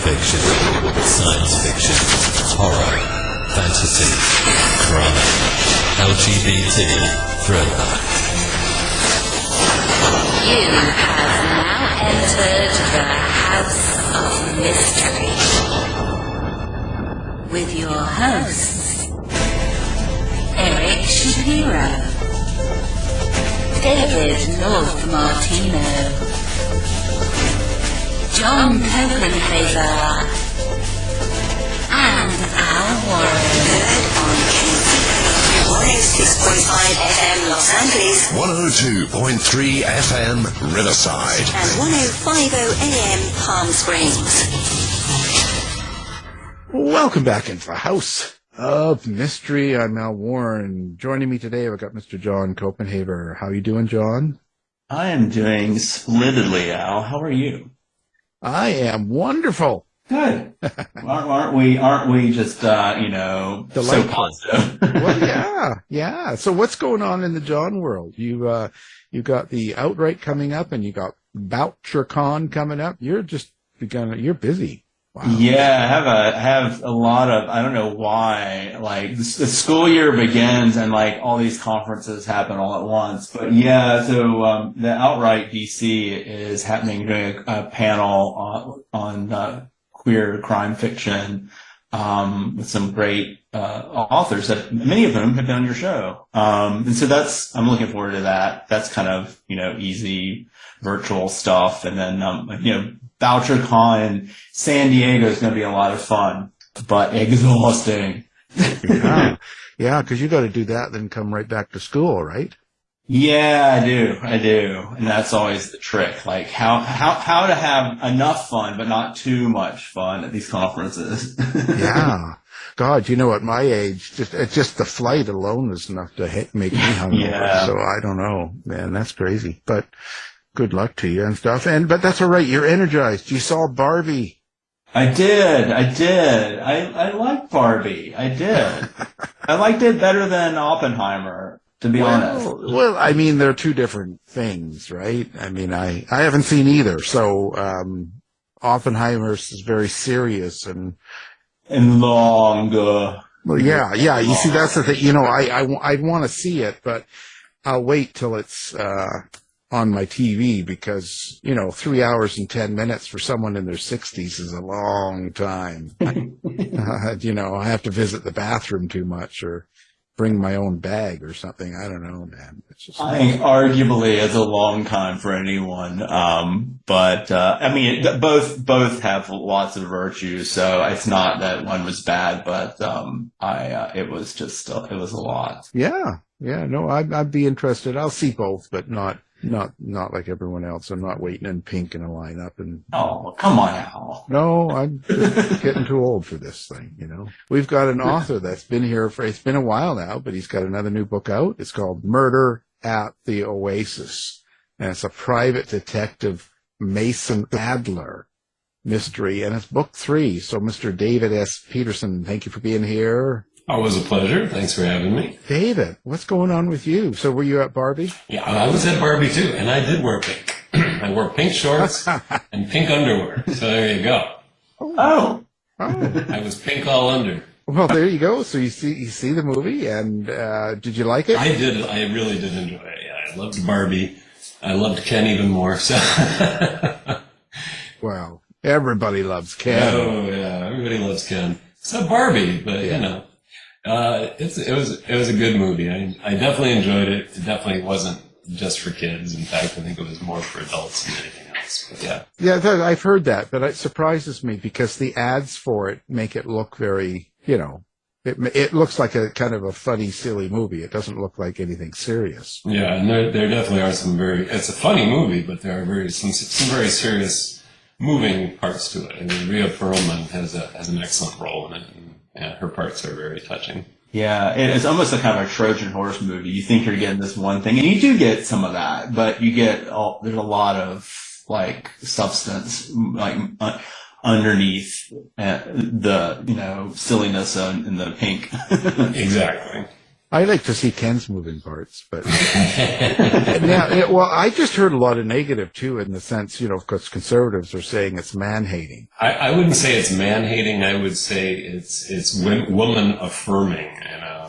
fiction, science fiction, horror, fantasy, crime, LGBT, thriller. You have now entered the House of Mystery with your hosts, Eric Shapiro, David North Martino, John Copenhaver, and Al Warren. Heard on KC 106.5 FM Los Angeles, 102.3 FM Riverside, and 105.0 AM Palm Springs. Welcome back into the House of Mystery. I'm Al Warren. Joining me today, I've got Mr. John Copenhaver. How are you doing, John? I am doing splendidly, Al. How are you? I am wonderful. Good. aren't we just, so positive? Well, yeah. So what's going on in the John world? You got the Outright coming up, and you got VoucherCon coming up. You're busy. Wow. Yeah, I have a lot of, I don't know why, like the school year begins and like all these conferences happen all at once. But yeah, so the Outright DC is happening, doing a panel on queer crime fiction with some great authors that many of whom have been on your show. And so I'm looking forward to that. That's kind of, easy virtual stuff. And then, VoucherCon in San Diego is going to be a lot of fun, but exhausting. Yeah, because you got to do that, then come right back to school, right? Yeah, I do. And that's always the trick, like how to have enough fun, but not too much fun at these conferences. Yeah. God, at my age, just the flight alone is enough to make me hungover. Yeah. So I don't know, man, that's crazy. But good luck to you and stuff. But that's all right. You're energized. You saw Barbie. I did. I liked Barbie. I did. I liked it better than Oppenheimer, to be honest. Well, I mean, they're two different things, right? I mean, I haven't seen either. So, Oppenheimer is very serious and long. Well, yeah. You see, that's the thing. I'd want to see it, but I'll wait till it's, on my TV because, 3 hours and 10 minutes for someone in their 60s is a long time. I have to visit the bathroom too much or bring my own bag or something. I don't know, man. It's just I think arguably it's a long time for anyone. But both have lots of virtues. So it's not that one was bad, but, it was a lot. Yeah. No, I'd be interested. I'll see both, but not like everyone else. I'm not waiting in pink in a lineup. Oh, come on, Al. No, I'm just getting too old for this thing, We've got an author that's been here it's been a while now, but he's got another new book out. It's called Murder at the Oasis. And it's a private detective, Mason Adler mystery. And it's book 3. So Mr. David S. Pederson, thank you for being here. Always a pleasure. Thanks for having me. David, what's going on with you? So were you at Barbie? Yeah, I was at Barbie too, and I did wear pink. I wore pink shorts and pink underwear. So there you go. Oh. I was pink all under. Well, there you go. So you see the movie, and did you like it? I did. I really did enjoy it. Yeah, I loved Barbie. I loved Ken even more. So. Well, everybody loves Ken. Oh yeah, everybody loves Ken. Except Barbie, but yeah. It was a good movie. I definitely enjoyed it. It definitely wasn't just for kids. In fact, I think it was more for adults than anything else. But yeah. Yeah, I've heard that, but it surprises me because the ads for it make it look very, it looks like a kind of a funny, silly movie. It doesn't look like anything serious. Yeah, and there definitely are some it's a funny movie, but there are some very serious, moving parts to it. I mean, Rhea Perlman has an excellent role in it. Yeah, her parts are very touching. Yeah, it's almost a kind of a Trojan horse movie. You think you're getting this one thing, and you do get some of that, but you get there's a lot of like substance, like underneath the silliness in the pink. Exactly. I like to see Ken's moving parts, but well, I just heard a lot of negative too, in the sense, because conservatives are saying it's man-hating. I wouldn't say it's man-hating. I would say it's woman affirming,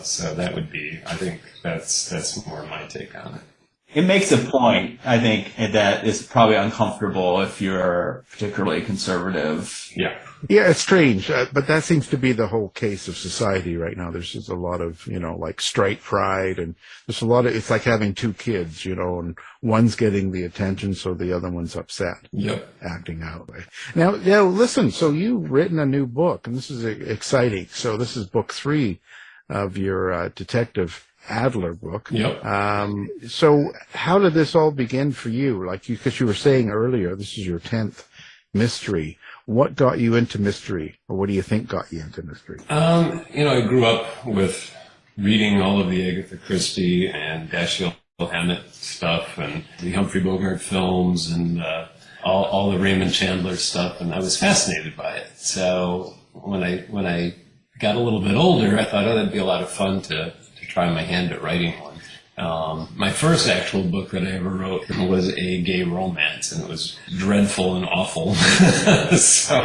so that would be, I think that's more my take on it. It makes a point, I think, that is probably uncomfortable if you're particularly conservative. Yeah. Yeah, it's strange, but that seems to be the whole case of society right now. There's just a lot of, like straight pride, and there's a lot of, it's like having two kids, and one's getting the attention, so the other one's upset. Yep. Acting out. Now, listen, so you've written a new book, and this is exciting. So this is book 3 of your Detective Adler book. Yep. So how did this all begin for you? Because you were saying earlier, this is your 10th mystery. What got you into mystery, or what do you think got you into mystery? I grew up with reading all of the Agatha Christie and Dashiell Hammett stuff, and the Humphrey Bogart films, and all the Raymond Chandler stuff, and I was fascinated by it. So when I got a little bit older, I thought, that'd be a lot of fun to try my hand at writing one. My first actual book that I ever wrote was a gay romance, and it was dreadful and awful. So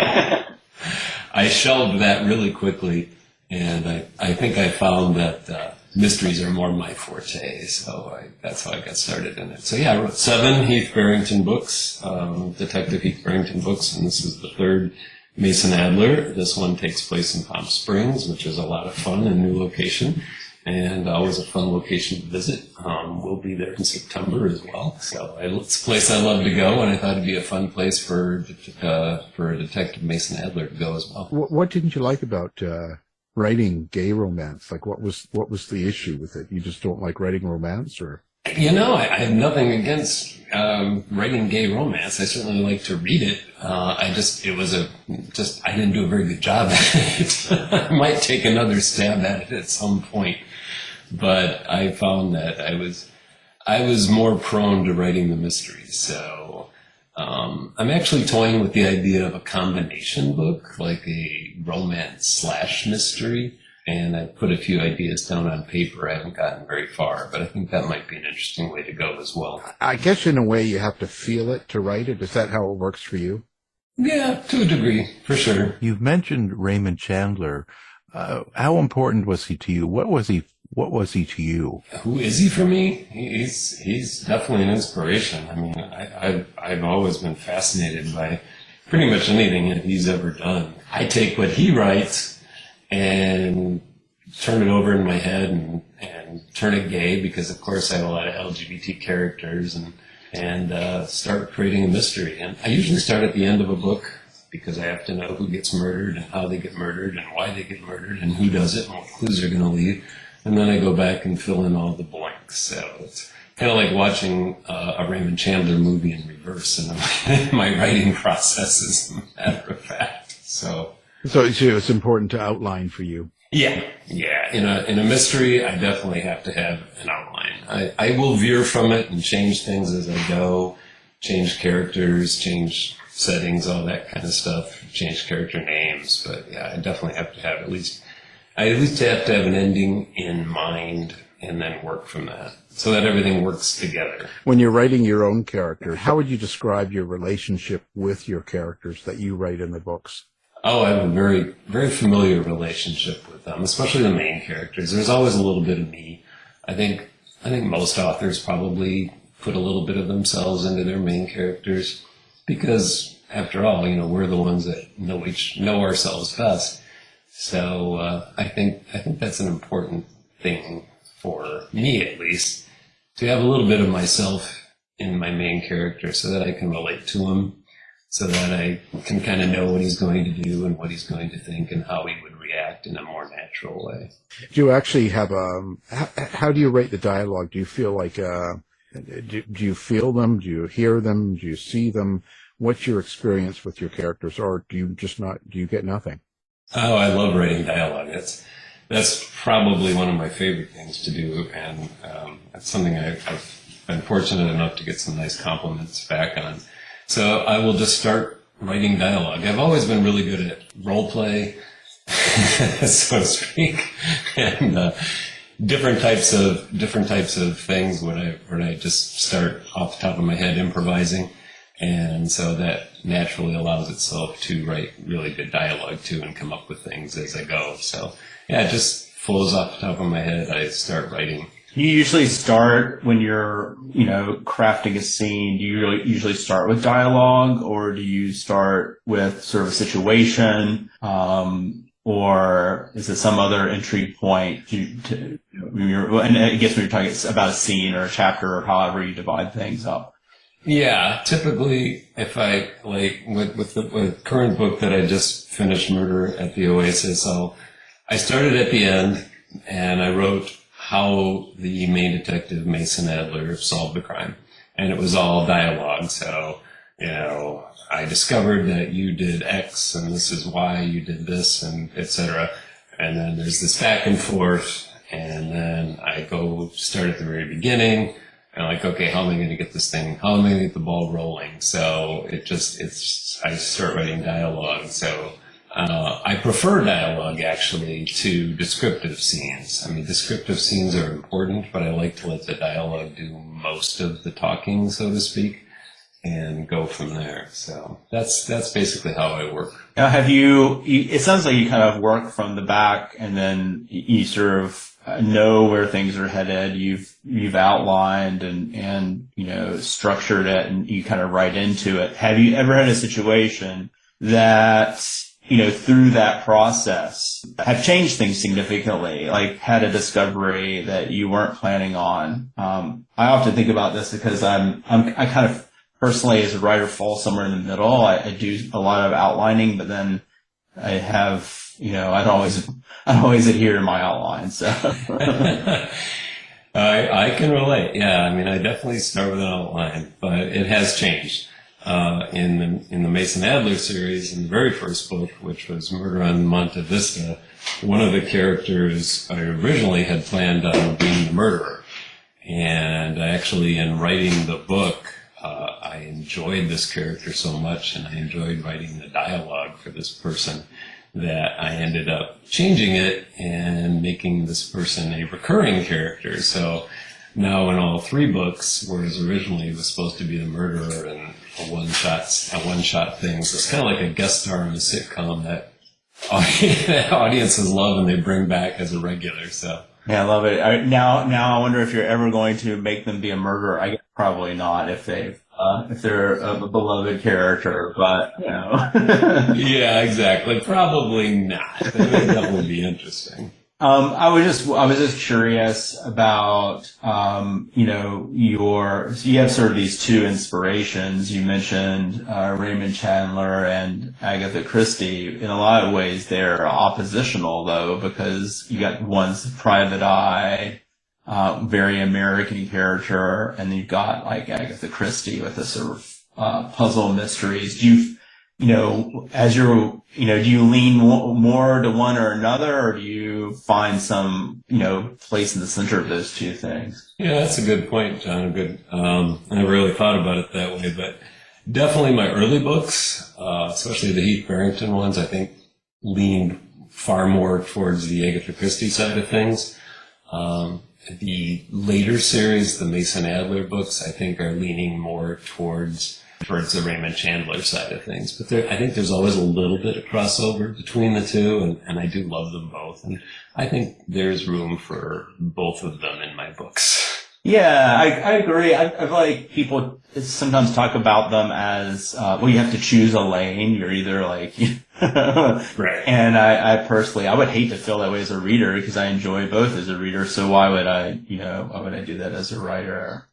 I shelved that really quickly, and I think I found that mysteries are more my forte, so that's how I got started in it. So yeah, I wrote 7 Heath Barrington books, Detective Heath Barrington books, and this is the 3rd, Mason Adler. This one takes place in Palm Springs, which is a lot of fun, a new location. And always a fun location to visit. We'll be there in September as well. So it's a place I love to go, and I thought it'd be a fun place for Detective Mason Adler to go as well. What didn't you like about writing gay romance? What was the issue with it? You just don't like writing romance, or? I have nothing against writing gay romance. I certainly like to read it. I didn't do a very good job at it. I might take another stab at it at some point. But I found that I was more prone to writing the mysteries. So I'm actually toying with the idea of a combination book, like a romance / mystery. And I put a few ideas down on paper. I haven't gotten very far, but I think that might be an interesting way to go as well. I guess in a way you have to feel it to write it. Is that how it works for you? Yeah, to a degree, for sure. You've mentioned Raymond Chandler. How important was he to you? What was he to you? Who is he for me? He's definitely an inspiration. I mean, I've always been fascinated by pretty much anything that he's ever done. I take what he writes and turn it over in my head and turn it gay, because of course I have a lot of LGBT characters, and start creating a mystery. And I usually start at the end of a book, because I have to know who gets murdered and how they get murdered and why they get murdered and who does it and what clues they're going to leave. And then I go back and fill in all the blanks. So it's kind of like watching a Raymond Chandler movie in reverse in my writing process, as a matter of fact. So it's important to outline for you. Yeah. In a mystery, I definitely have to have an outline. I will veer from it and change things as I go, change characters, change settings, all that kind of stuff, change character names. But yeah, I definitely have to have at least have to have an ending in mind, and then work from that, so that everything works together. When you're writing your own character, how would you describe your relationship with your characters that you write in the books? Oh, I have a very, very familiar relationship with them, especially the main characters. There's always a little bit of me. I think most authors probably put a little bit of themselves into their main characters, because after all, we're the ones that know ourselves best. So I think that's an important thing for me, at least, to have a little bit of myself in my main character, so that I can relate to him, so that I can kind of know what he's going to do and what he's going to think and how he would react in a more natural way. Do you actually have how do you rate the dialogue? Do you feel like, do you feel them? Do you hear them? Do you see them? What's your experience with your characters, or do you get nothing? Oh, I love writing dialogue. That's probably one of my favorite things to do, and it's something I've been fortunate enough to get some nice compliments back on. So I will just start writing dialogue. I've always been really good at role play, so to speak, and different types of things when I just start off the top of my head improvising. And so that naturally allows itself to write really good dialogue too and come up with things as I go. So yeah, it just flows off the top of my head. I start writing. You usually start when you're, crafting a scene. Do you usually start with dialogue, or do you start with sort of a situation, or is it some other entry point? And I guess when you're talking about a scene or a chapter or however you divide things up. Yeah, typically, if I with the current book that I just finished, Murder at the Oasis, I started at the end and I wrote how the main detective, Mason Adler, solved the crime. And it was all dialogue. So, I discovered that you did X and this is why you did this, and etc. And then there's this back and forth, and then I go start at the very beginning. And I'm like, okay, how am I going to get this thing? How am I going to get the ball rolling? So I start writing dialogue. So I prefer dialogue actually to descriptive scenes. I mean, descriptive scenes are important, but I like to let the dialogue do most of the talking, so to speak, and go from there. So that's basically how I work. Now, it sounds like you kind of work from the back and then you sort of know where things are headed. You've outlined and structured it, and you kind of write into it. Have you ever had a situation that through that process have changed things significantly, like had a discovery that you weren't planning on? I often think about this because I kind of personally as a writer fall somewhere in the middle. I do a lot of outlining, but then I have I don't always adhere to my outline. So I can relate. Yeah, I mean, I definitely start with an outline, but it has changed. In the Mason Adler series, in the very first book, which was Murder on Monte Vista, one of the characters I originally had planned on being the murderer. And actually, in writing the book, I enjoyed this character so much, and I enjoyed writing the dialogue for this person, that I ended up changing it and making this person a recurring character. So now in all three books, whereas originally it was supposed to be the murderer and a one-shot thing, so it's kind of like a guest star in a sitcom that audiences love and they bring back as a regular. So yeah, I love it. Now I wonder if you're ever going to make them be a murderer. I guess probably not if they're a beloved character, but Yeah, exactly. Probably not. That would be interesting. I was just curious about, so you have sort of these two inspirations. You mentioned, Raymond Chandler and Agatha Christie. In a lot of ways, they're oppositional though, because you got one's private eye, very American character, and you've got like Agatha Christie with the sort of, puzzle mysteries. Do you lean more to one or another, or do you find some, place in the center of those two things? Yeah, that's a good point, John. Good. I never really thought about it that way, but definitely my early books, especially the Heath Barrington ones, I think leaned far more towards the Agatha Christie side of things. The later series, the Mason Adler books, I think are leaning more towards the Raymond Chandler side of things. But I think there's always a little bit of crossover between the two, and I do love them both. And I think there's room for both of them in my books. Yeah, I agree. I feel like people sometimes talk about them as, you have to choose a lane. You're either like, right. And I personally, I would hate to feel that way as a reader because I enjoy both as a reader. So why would I do that as a writer?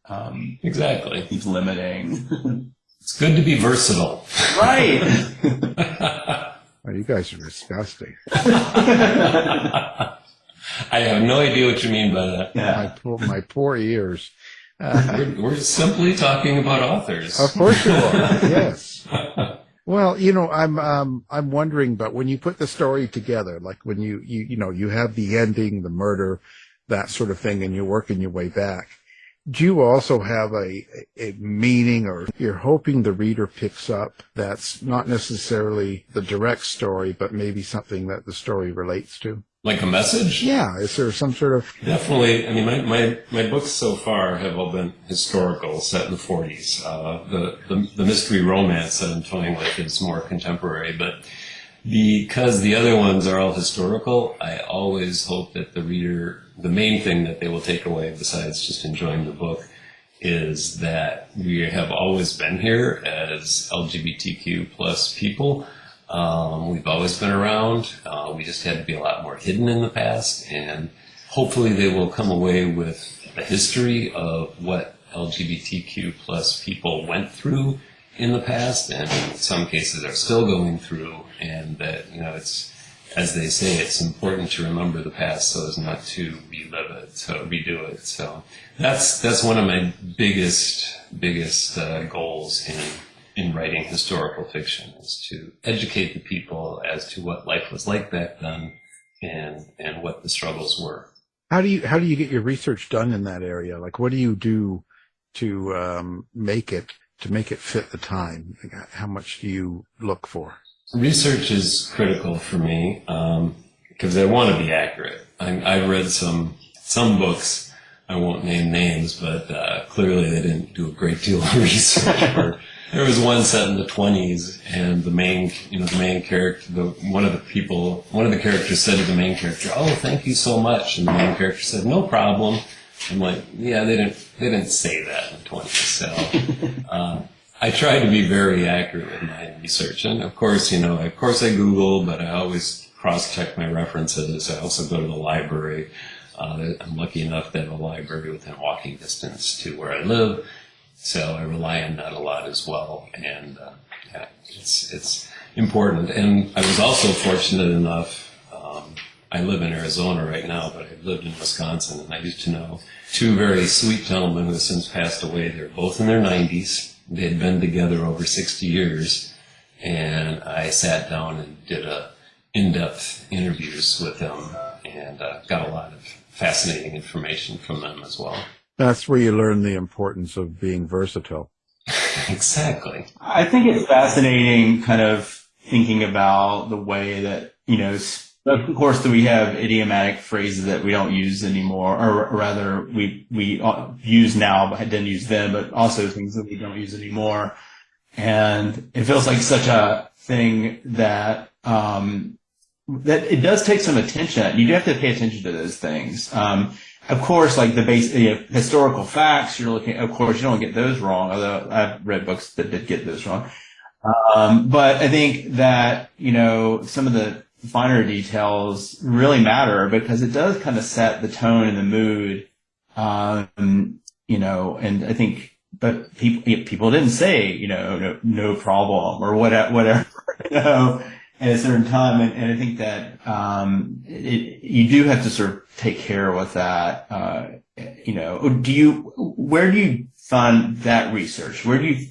Exactly. It's limiting. It's good to be versatile. Right. Oh, you guys are disgusting. I have no idea what you mean by that. Yeah. My poor ears. We're simply talking about authors. Of course you are. Yes. Well, I'm wondering, but when you put the story together, like when you have the ending, the murder, that sort of thing, and you're working your way back, do you also have a meaning, or you're hoping the reader picks up that's not necessarily the direct story, but maybe something that the story relates to? Like a message? Yeah, is there some sort of... Definitely. I mean, my books so far have all been historical, set in the 40s. The mystery romance that I'm toying with is more contemporary, but because the other ones are all historical, I always hope that the reader, the main thing that they will take away besides just enjoying the book, is that we have always been here as LGBTQ plus people. We've always been around. We just had to be a lot more hidden in the past, and hopefully they will come away with a history of what LGBTQ plus people went through in the past, and in some cases are still going through, and that, it's, as they say, it's important to remember the past so as not to relive it, so redo it. So that's one of my biggest goals in writing historical fiction, is to educate the people as to what life was like back then and what the struggles were. How do you get your research done in that area? Like, what do you do to make it fit the time? Like, how much do you look for? Research is critical for me because I want to be accurate. I've read some books. I won't name names, but clearly they didn't do a great deal of research. There was one set in the 20s, and the main character, one of the characters said to the main character, "Oh, thank you so much," and the main character said, "No problem." I'm like, yeah, they didn't say that in the 20s. So I try to be very accurate with my research, and of course I Google, but I always cross-check my references. I also go to the library. I'm lucky enough to have a library within walking distance to where I live. So I rely on that a lot as well, and it's important. And I was also fortunate enough, I live in Arizona right now, but I've lived in Wisconsin, and I used to know two very sweet gentlemen who have since passed away. They're both in their 90s. They had been together over 60 years, and I sat down and did in-depth interviews with them, and got a lot of fascinating information from them as well. That's where you learn the importance of being versatile. Exactly. I think it's fascinating kind of thinking about the way that, of course, that we have idiomatic phrases that we don't use anymore, or rather we use now, but didn't use then, but also things that we don't use anymore. And it feels like such a thing that, that it does take some attention. You do have to pay attention to those things. Of course, like the historical facts, of course, you don't get those wrong, although I've read books that did get those wrong. But I think that, some of the finer details really matter because it does kind of set the tone and the mood. And I think, but people didn't say, no problem or whatever, at a certain time. And I think that, you do have to sort of take care with that. Where do you find that research? Where do you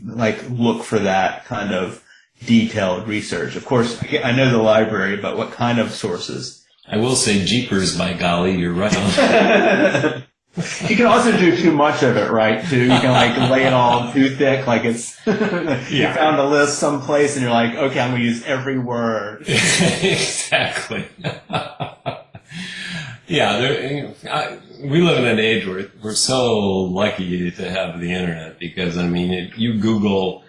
look for that kind of detailed research? Of course, I know the library, but what kind of sources? I will say, jeepers, by golly, you're right. You can also do too much of it, right? Too, you can lay it all too thick, like it's you found a list someplace, and you're like, okay, I'm going to use every word. Exactly. Yeah, we live in an age where we're so lucky to have the internet because, if you Google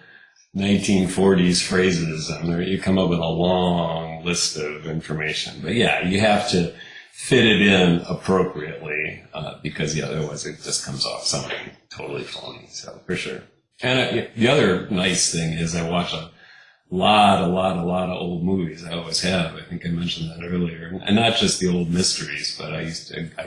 1940s phrases, you come up with a long list of information. But yeah, you have to fit it in appropriately because otherwise it just comes off sounding totally phony. So for sure. And the other nice thing is I watch a lot of old movies. I always have. I think I mentioned that earlier. And not just the old mysteries, but I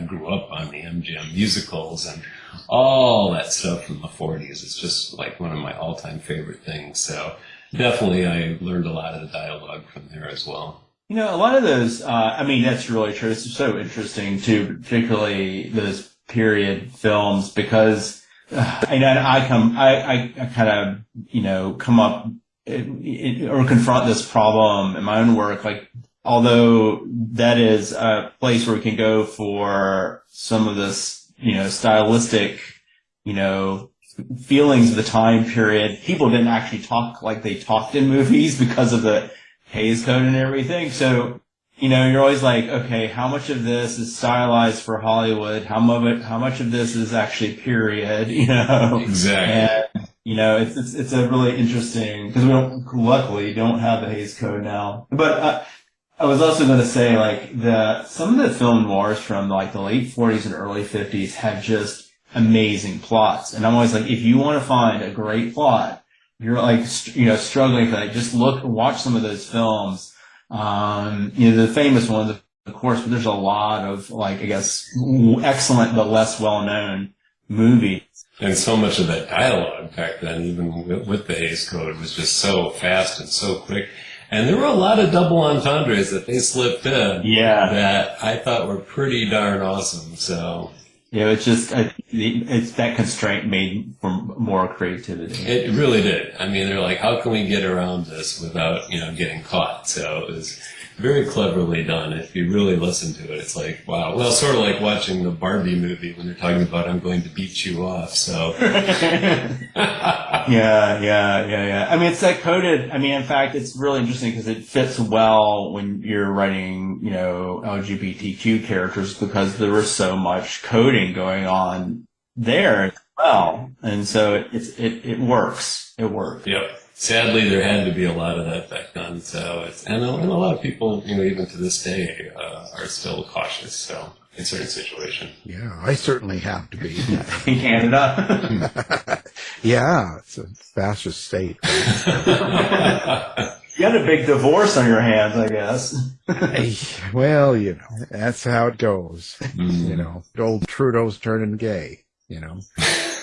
grew up on the MGM musicals and all that stuff from the 40s. It's just like one of my all-time favorite things. So definitely I learned a lot of the dialogue from there as well. A lot of those, that's really true. It's so interesting too, particularly those period films, because I kind of, come up or confront this problem in my own work. Although that is a place where we can go for some of this, stylistic, feelings of the time period. People didn't actually talk like they talked in movies because of the Hays Code and everything. So you're always like, okay, how much of this is stylized for Hollywood? How much of this is actually period? Exactly. And it's a really interesting, because luckily don't have the Hays Code now. But I was also going to say, like, some of the film noirs from like the late 40s and early 50s have just amazing plots. And I'm always like, if you want to find a great plot, you're like, struggling for that, just watch some of those films. The famous ones, of course, but there's a lot of, like, I guess, excellent but less well-known movies. And so much of that dialogue back then, even with the Hays Code, was just so fast and so quick. And there were a lot of double entendres that they slipped in that I thought were pretty darn awesome. So it's just it's that constraint made for more creativity. It really did. I mean, they're like, how can we get around this without getting caught? So it was very cleverly done. If you really listen to it, it's like, wow. Well, sort of like watching the Barbie movie when they're talking about, I'm going to beat you off. So yeah. I mean, it's that coded. I mean, in fact, it's really interesting because it fits well when you're writing, LGBTQ characters, because there was so much coding going on there as well, and so it works. It works. Yep. Sadly, there had to be a lot of that back then. So and a lot of people, even to this day, are still cautious. So in certain situations. Yeah, I certainly have to be. In Canada. Yeah, it's a fascist state. You had a big divorce on your hands, I guess. Well, that's how it goes. Old Trudeau's turning gay.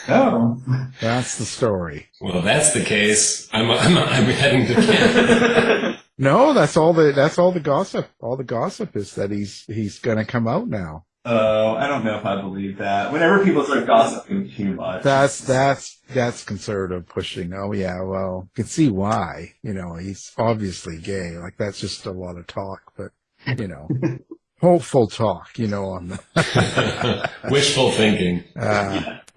Oh, that's the story. Well, that's the case. I'm heading to Canada. No, that's all the gossip. All the gossip is that he's going to come out now. Oh, I don't know if I believe that. Whenever people start gossiping too much, that's conservative pushing. Oh yeah, well, you can see why. He's obviously gay. Like, that's just a lot of talk, but hopeful talk. On the wishful thinking.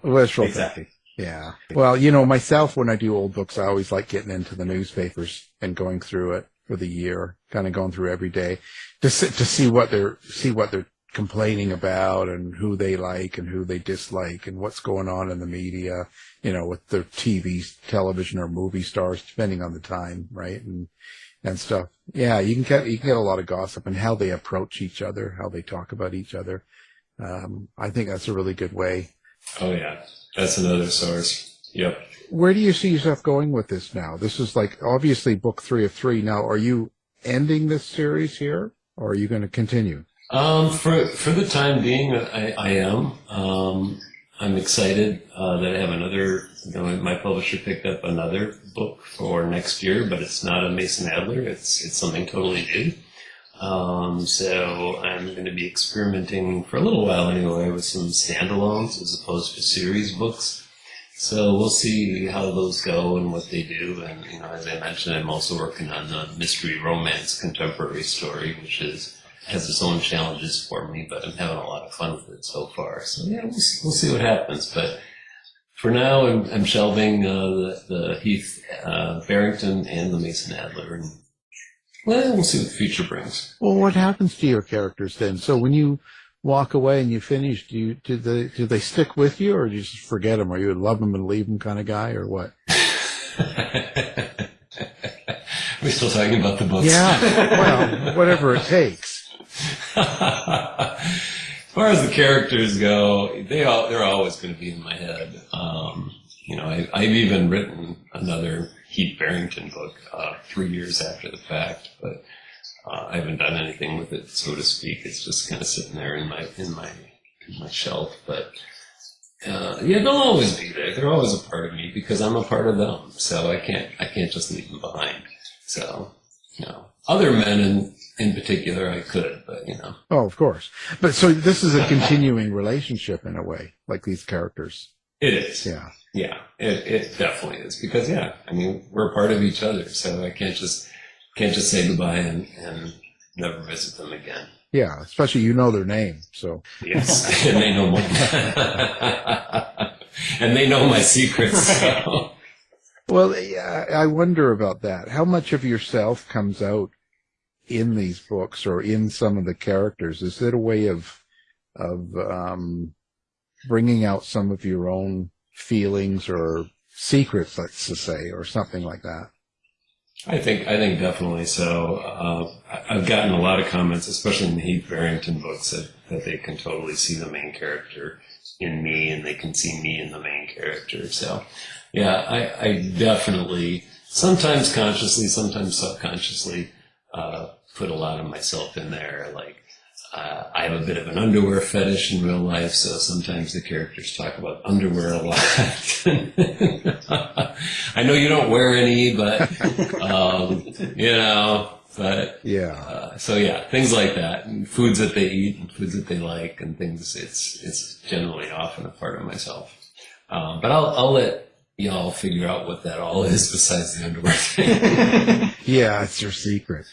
Wishful exactly. thinking. Yeah. Well, myself, when I do old books, I always like getting into the newspapers and going through it for the year, kind of going through every day to see what they're complaining about and who they like and who they dislike and what's going on in the media, with their television or movie stars, depending on the time, right? And stuff. Yeah, you can get a lot of gossip and how they approach each other, how they talk about each other. I think that's a really good way. Oh yeah, that's another source. Yep. Where do you see yourself going with this now? This is like obviously book 3 of 3. Now, are you ending this series here, or are you going to continue? For the time being, I am. I'm excited that I have another. My publisher picked up another book for next year, but it's not a Mason Adler. It's something totally new. So I'm going to be experimenting for a little while anyway with some standalones as opposed to series books. So we'll see how those go and what they do. And as I mentioned, I'm also working on the mystery romance contemporary story, which has its own challenges for me, but I'm having a lot of fun with it so far. So yeah, we'll see what happens. But for now, I'm shelving the Heath Barrington and the Mason Adler, and we'll see what the future brings. Well, what happens to your characters then? So when you walk away and you finish, do they stick with you, or do you just forget them? Are you a love them and leave them kind of guy, or what? We're still talking about the books. Yeah, well, whatever it takes. As far as the characters go, they're always going to be in my head. I've even written another Heath Barrington book 3 years after the fact, but I haven't done anything with it, so to speak. It's just kind of sitting there in my shelf. But they'll always be there. They're always a part of me because I'm a part of them. So I can't just leave them behind. So other men in particular, I could, but Oh, of course. But so this is a continuing relationship in a way, like these characters. It is. Yeah. Yeah, it definitely is because we're a part of each other, so I can't just say goodbye and never visit them again. Yeah, especially their name, so. Yes, and they know and they know my secrets. So. Well, I wonder about that. How much of yourself comes out in these books or in some of the characters? Is it a way of bringing out some of your own feelings or secrets, let's just say, or something like that? I think definitely so. I've gotten a lot of comments, especially in the Heath Barrington books, that they can totally see the main character in me, and they can see me in the main character. So, yeah, I definitely, sometimes consciously, sometimes subconsciously, put a lot of myself in there. Like, I have a bit of an underwear fetish in real life, so sometimes the characters talk about underwear a lot. I know you don't wear any, but, but yeah. So yeah, things like that, and foods that they eat and foods that they like and things. It's generally often a part of myself. But I'll let y'all figure out what that all is besides the underwear thing. Yeah, it's your secret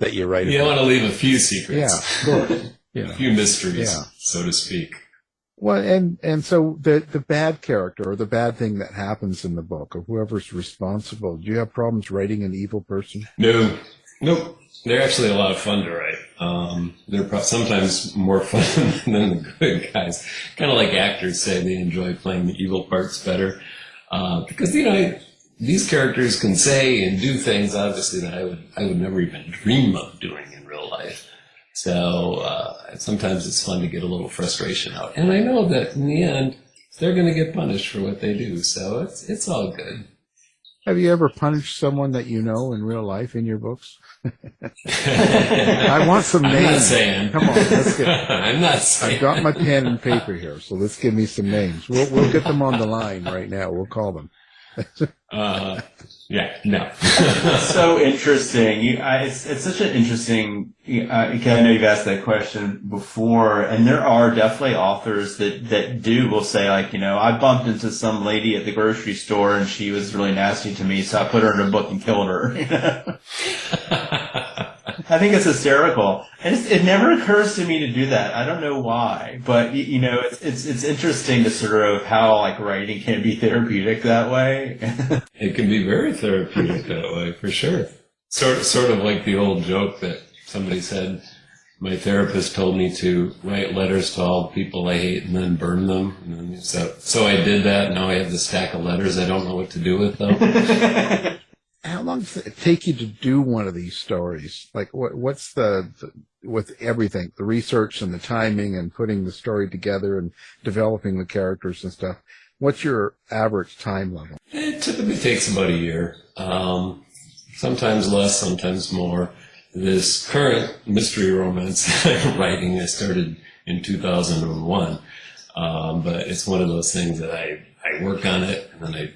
that you write. You want to leave a few secrets. Yeah, of course. A few mysteries, Yeah. so to speak. Well, and so the bad character or the bad thing that happens in the book, or whoever's responsible, do you have problems writing an evil person? No. Nope. They're actually a lot of fun to write. They're sometimes more fun than the good guys. Kind of like actors say they enjoy playing the evil parts better. Because, these characters can say and do things, obviously, that I would never even dream of doing in real life. So sometimes it's fun to get a little frustration out. And I know that in the end, they're going to get punished for what they do. So it's all good. Have you ever punished someone that you know in real life in your books? I want some names. I'm not saying. Come on, let's get. I'm not saying. I've got my pen and paper here, so let's give me some names. We'll get them on the line right now. We'll call them. Yeah, no. So interesting. It's such an interesting. I know you've asked that question before, and there are definitely authors that will say, like, I bumped into some lady at the grocery store and she was really nasty to me, so I put her in a book and killed her. I think it's hysterical, and it never occurs to me to do that. I don't know why, but it's interesting to sort of how like writing can be therapeutic that way. It can be very therapeutic that way, for sure. Sort of like the old joke that somebody said, my therapist told me to write letters to all the people I hate and then burn them. And then, so I did that. Now I have this stack of letters I don't know what to do with them. How long does it take you to do one of these stories? Like, what's with everything, the research and the timing and putting the story together and developing the characters and stuff? What's your average time level? It typically takes about a year. Sometimes less, sometimes more. This current mystery romance that I'm writing, I started in 2001. But it's one of those things that I work on it and then I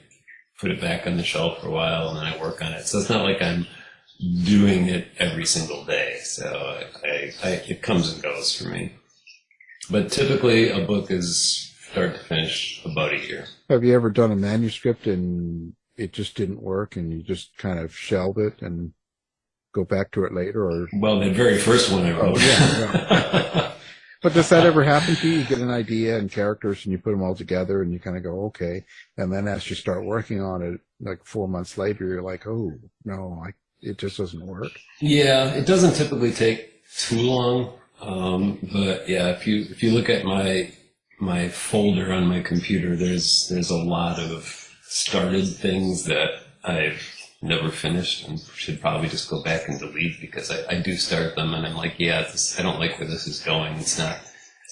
put it back on the shelf for a while and then I work on it. So it's not like I'm doing it every single day. So it comes and goes for me. But typically a book is start to finish about a year. Have you ever done a manuscript and it just didn't work and you just kind of shelved it and go back to it later? Or well, the very first one I wrote. Yeah. But does that ever happen to you? You get an idea and characters and you put them all together and you kind of go, okay. And then as you start working on it, like 4 months later, you're like, oh, no, it just doesn't work. Yeah, it doesn't typically take too long. But yeah, if you look at my folder on my computer, there's a lot of started things that I've never finished and should probably just go back and delete because I do start them and I'm like, yeah, I don't like where this is going. It's not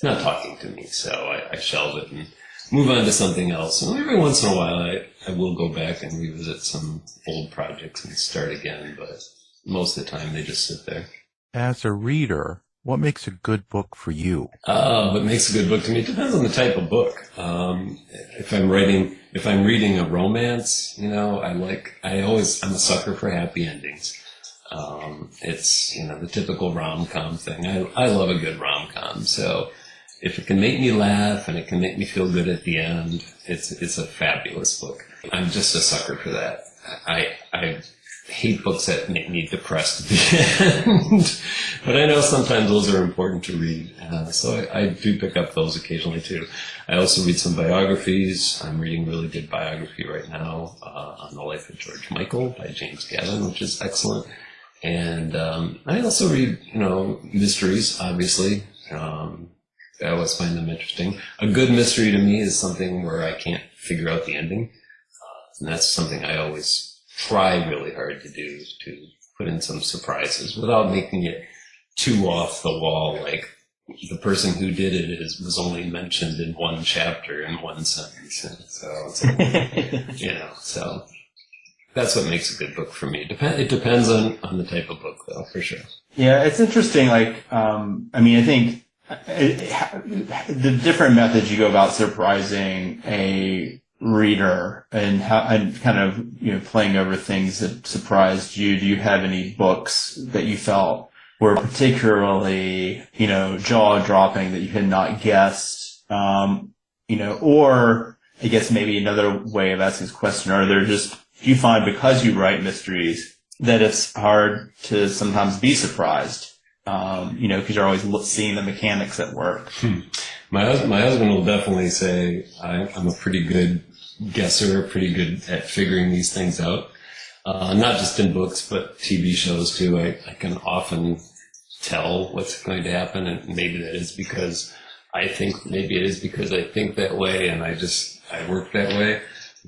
talking to me. So I shelve it and move on to something else. And every once in a while I will go back and revisit some old projects and start again. But most of the time they just sit there. As a reader, what makes a good book for you? What makes a good book to me? It depends on the type of book. If I'm reading a romance, I'm a sucker for happy endings. It's, the typical rom-com thing. I love a good rom-com. So if it can make me laugh and it can make me feel good at the end, it's a fabulous book. I'm just a sucker for that. I hate books that make me depressed at the end. But I know sometimes those are important to read. So I do pick up those occasionally too. I also read some biographies. I'm reading a really good biography right now on the life of George Michael by James Gavin, which is excellent. And I also read, mysteries, obviously. I always find them interesting. A good mystery to me is something where I can't figure out the ending. And that's something I always try really hard to do, to put in some surprises without making it too off the wall, like the person who did it was only mentioned in one chapter in one sentence. And so it's like, so that's what makes a good book for me. It depends on the type of book, though, for sure. Yeah, it's interesting. Like, I think the different methods you go about surprising a reader and kind of playing over things that surprised you. Do you have any books that you felt were particularly jaw dropping that you had not guessed? Or I guess maybe another way of asking this question: do you find because you write mysteries that it's hard to sometimes be surprised? Because you're always seeing the mechanics at work. My husband will definitely say I'm a pretty good guesser, pretty good at figuring these things out. Not just in books, but TV shows too. I can often tell what's going to happen, and maybe it is because I think that way, and I work that way.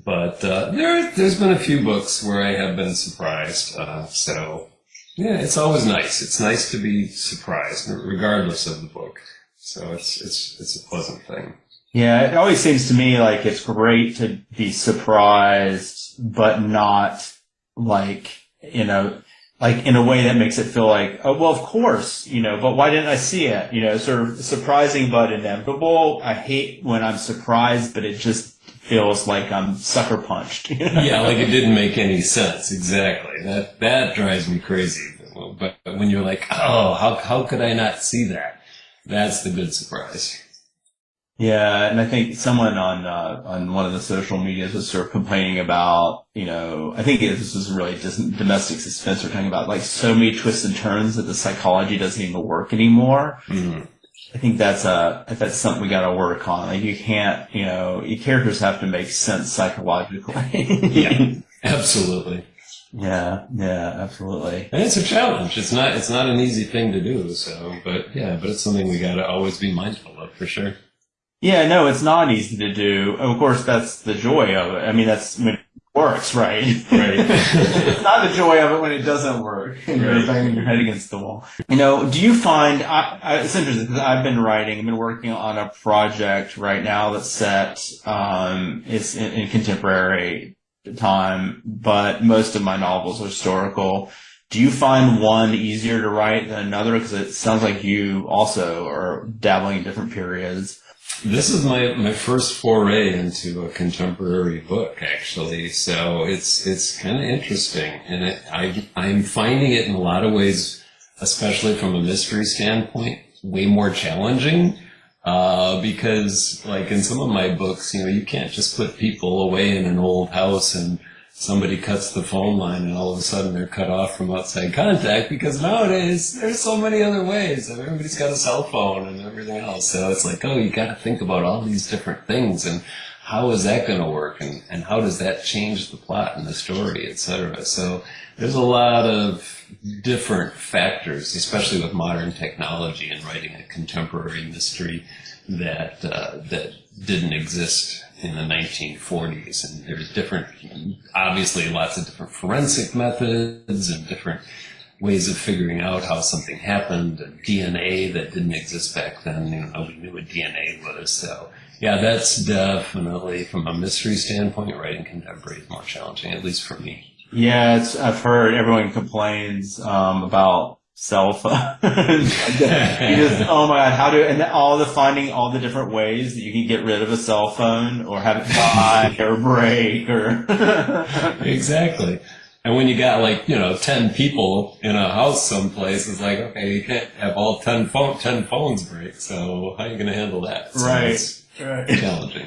But there's been a few books where I have been surprised. So yeah, it's always nice. It's nice to be surprised, regardless of the book. So it's a pleasant thing. Yeah, it always seems to me like it's great to be surprised, but not like in a way that makes it feel like, oh, well, of course, but why didn't I see it? Sort of surprising but inevitable. I hate when I'm surprised, but it just feels like I'm sucker punched. Yeah, like it didn't make any sense. Exactly. That drives me crazy. But when you're like, oh, how could I not see that? That's the good surprise. Yeah, and I think someone on one of the social medias was sort of complaining about, I think this was really just domestic suspense. We're talking about like so many twists and turns that the psychology doesn't even work anymore. Mm-hmm. I think that's something we got to work on. Like you can't, your characters have to make sense psychologically. Yeah, absolutely. Yeah, absolutely. And it's a challenge. It's not an easy thing to do. So, but it's something we got to always be mindful of for sure. Yeah, no, it's not easy to do. Of course, that's the joy of it. I mean, that's when it works, right? Right. It's not the joy of it when it doesn't work and you're banging your head against the wall. Do you find, it's interesting because I've been working on a project right now that's set, it's in contemporary time, but most of my novels are historical. Do you find one easier to write than another? Because it sounds like you also are dabbling in different periods. This is my first foray into a contemporary book, actually. So it's kind of interesting, and I'm finding it in a lot of ways, especially from a mystery standpoint, way more challenging. Because like in some of my books, you can't just put people away in an old house and somebody cuts the phone line and all of a sudden they're cut off from outside contact, because nowadays there's so many other ways. Everybody's got a cell phone and everything else. So it's like, oh, you got to think about all these different things and how is that going to work and how does that change the plot and the story, etc. So there's a lot of different factors, especially with modern technology and writing a contemporary mystery that didn't exist in the 1940s. And there's obviously lots of different forensic methods and different ways of figuring out how something happened, and DNA that didn't exist back then. Nobody knew what DNA was. So yeah, that's definitely, from a mystery standpoint, writing contemporary is more challenging, at least for me. Yeah, I've heard everyone complains about cell phone. Oh my God, finding all the different ways that you can get rid of a cell phone or have it die or break or. Exactly. And when you got 10 people in a house someplace, it's like, okay, you can't have all 10 phones break. So how are you going to handle that? So right. It's challenging.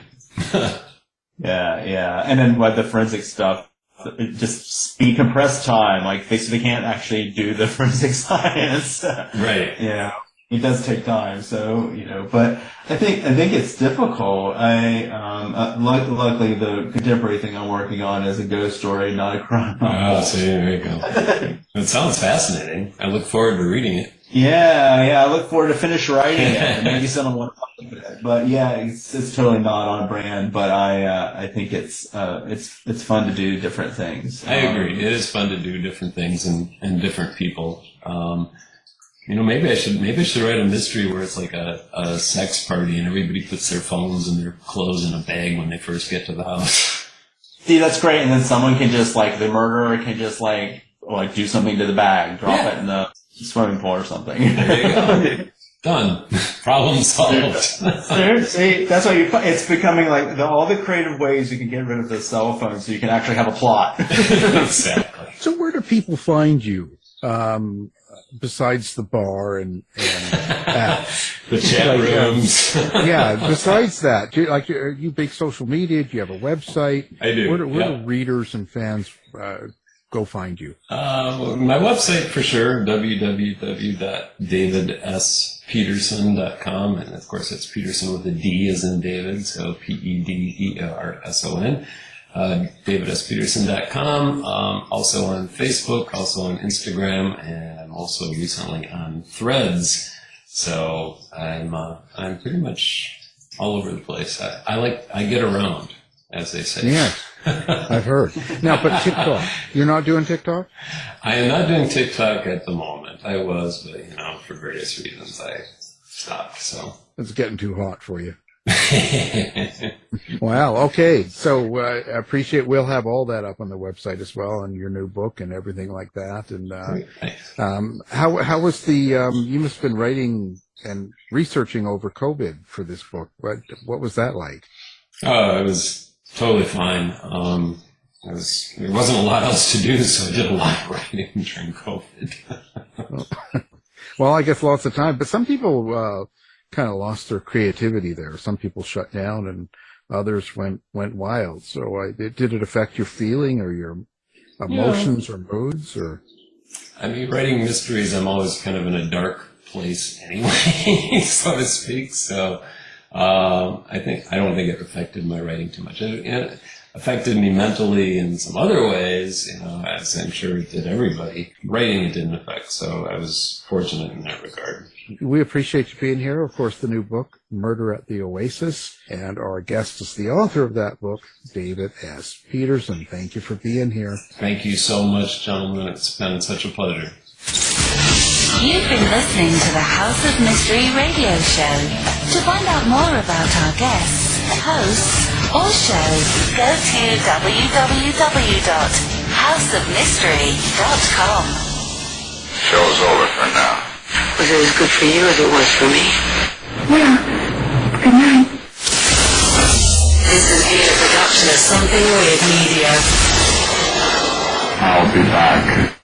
Yeah. And then the forensic stuff, just speed compressed time, so they can't actually do the forensic science. Right. Yeah. It does take time, so but I think it's difficult. Luckily the contemporary thing I'm working on is a ghost story, not a crime novel. Oh, see, there you go. It sounds fascinating. I look forward to reading it. Yeah, I look forward to finish writing it, and maybe someone will talk about it. But yeah, it's totally not on brand. But I think it's fun to do different things. I agree. It is fun to do different things and different people. Maybe I should write a mystery where it's like a sex party and everybody puts their phones and their clothes in a bag when they first get to the house. See, that's great. And then someone can just the murderer can just do something to the bag, drop it in the swimming pool or something. There you go. Done. Problem solved. See, that's why it's becoming all the creative ways you can get rid of the cell phone so you can actually have a plot. Exactly. So where do people find you? Besides the bar and the chat rooms. Yeah, besides that, are you big social media? Do you have a website? I do. Where do readers and fans go find you? My website for sure, www.davidspederson.com, and of course it's Pederson with a D as in David, so Pederson. DavidSPederson.com, also on Facebook, also on Instagram, and I'm also recently on Threads. So I'm pretty much all over the place. I get around, as they say. Yes, I've heard. Now, but TikTok, you're not doing TikTok? I am not doing TikTok at the moment. I was, but for various reasons I stopped. So it's getting too hot for you. Wow. Okay. So I appreciate. We'll have all that up on the website as well, and your new book and everything like that. And how was the? You must have been writing and researching over COVID for this book. What was that like? Oh, it was totally fine. There wasn't a lot else to do, so I did a lot of writing during COVID. Well, I guess lots of time, but some people kind of lost their creativity there. Some people shut down, and others went wild. So, did it affect your feeling or your emotions or moods? Or writing mysteries, I'm always kind of in a dark place anyway, so to speak. So, I don't think it affected my writing too much. It affected me mentally in some other ways, as I'm sure it did everybody. Writing it didn't affect, so I was fortunate in that regard. We appreciate you being here. Of course, the new book, Murder at the Oasis, and our guest is the author of that book, David S. Pederson. Thank you for being here. Thank you so much, gentlemen. It's been such a pleasure. You've been listening to the House of Mystery radio show. To find out more about our guests, hosts, or shows, go to www.houseofmystery.com. Show's over for now. Was it as good for you as it was for me? Yeah. Good night. This has been a production of Something Weird Media. I'll be back.